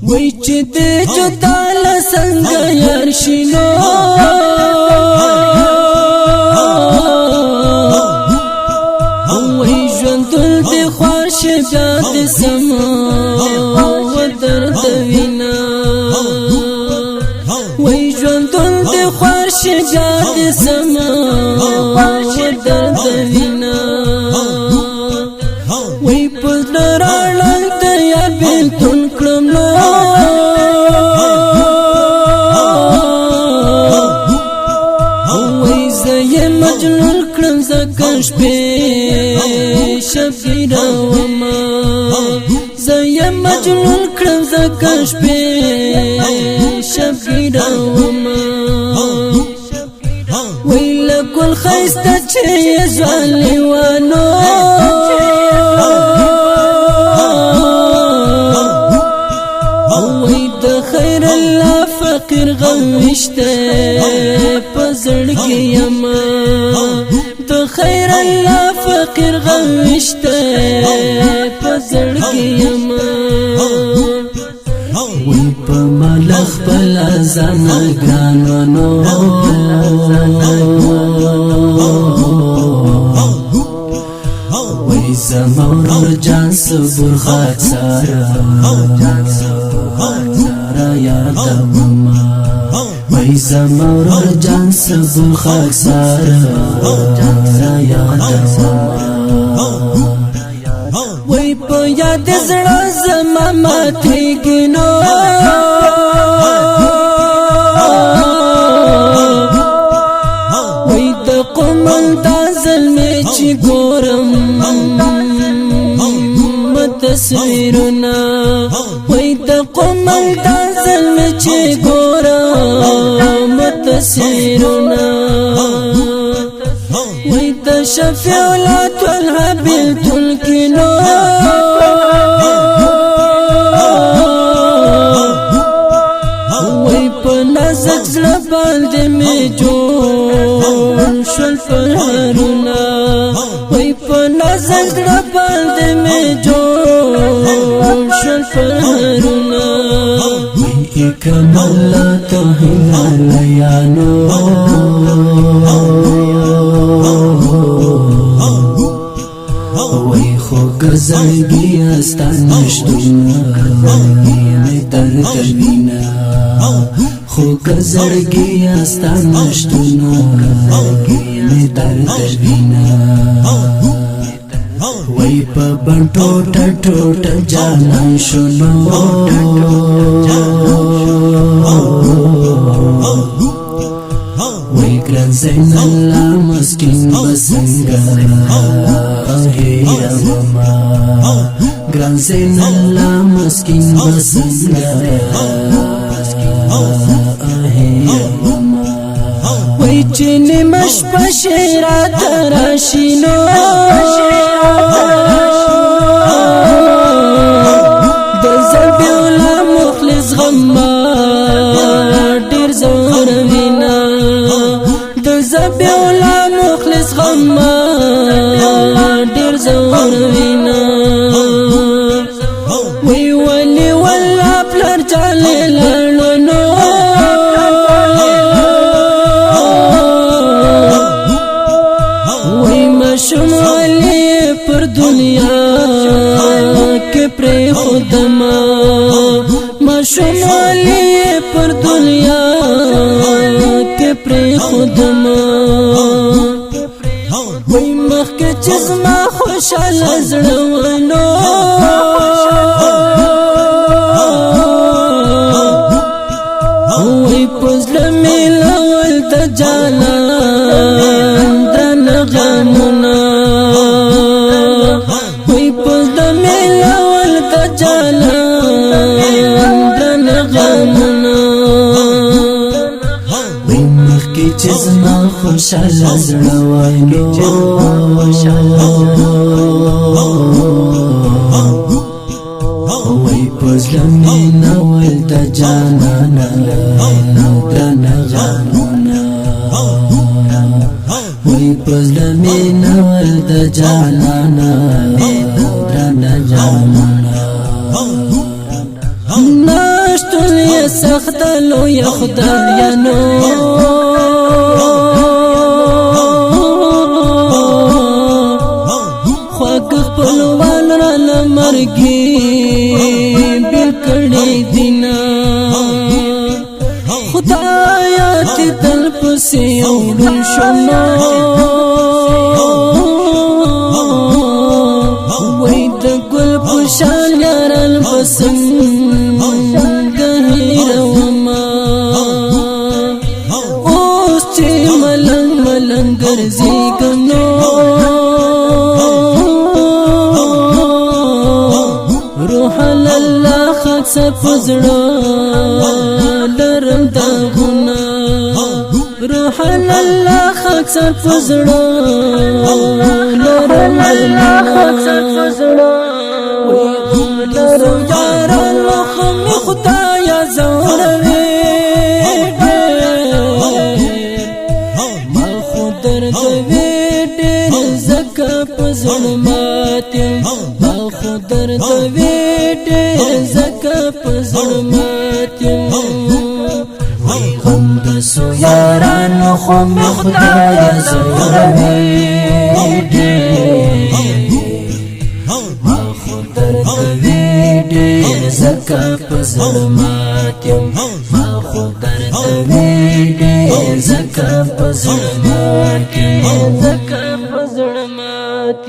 وای چې دې جدا لسنګ یار شینو وای ژوند دې خوښ جات سما و درد وینا وای ژوند دې خوښ جات سما و درد وینا وای پزړه راړل د یار بیلتون کړم وای زه مجنون کړم زکه شپې شبګیرا وما زه مجنون کړم زکه شپې شبګیرا وما وای لکل خیسته چې ځوانیوانو خیر الله فقیر غوشته پزړګي یما د خیر الله فقیر غوشته پزړګي یما وای په ملخ بل ځان ګرانونو وای زمور جان صبر خاطر یاد مما وای زمور جان صبر خاطر یاد مما وای په یاد زړه زما ماته ګنو وای د قمل د ظلم چې ګورم تصویرنا وای د قمل د ظلم چې ګورم تصویرنا وای د شفیع لا تلهبل تلکینو وای په نازک زړه باندې می جوړ شول فرحونه وای په نازک زړه باندې می جوړ شول فرحونه وای کمال توهین لیانو وای خو گزرگی استانشتونه می درد وینا خو گزرگی استانشتونه می درد وینا وای په بنټو ټټ جانان شنو وای ګران زین الله مسکین بسنګا هي ماما ګران زین الله مسکین بسنګا هي ماما وای چې نیمش پشیرا تراشینو زبیولا مخلص غما ډیر زور وینا وی ولی ولا پلر چاله لړنو وی مشم ولی پر دنیا کې پر خدما مشم ولی پر دنیا کې پر خدما وای مخکې چې زما خوشاله زړه ونو وای پزله مې لول د جانان درنه غمونه وای پزله مې لول د جانان درنه غمونه چې زما خوشاله زړه وایلو وای پزله مې نول د جانانا نو درنه غمونه وای پزله مې نول د جانانا نو درنه غمونه شتون یې سخت لوی خدایانو خواږه خپلوان رانه مرګي بیل کړي دینا خدایا چې تل پسې وړل شمه وای د ګل په شان یاران بسنګ هیروما اوس چې ملنګ ملنګ ګرځېږم نو روح الله خاص پزړه لرم داغونه روح الله خاص پزړه لرم خاص پزړه لرم یارانو خم خدایا زوروي ما خود درد وی ډېر زکه پزړمات ما خود درد وی ډېر زکه پزړمات غم د سو یارانو خم خدایا زوروي ما خود درد وی ډېر زکه پزړمات ما خود درد وی ډېر زکه پزړمات زکه پزړمات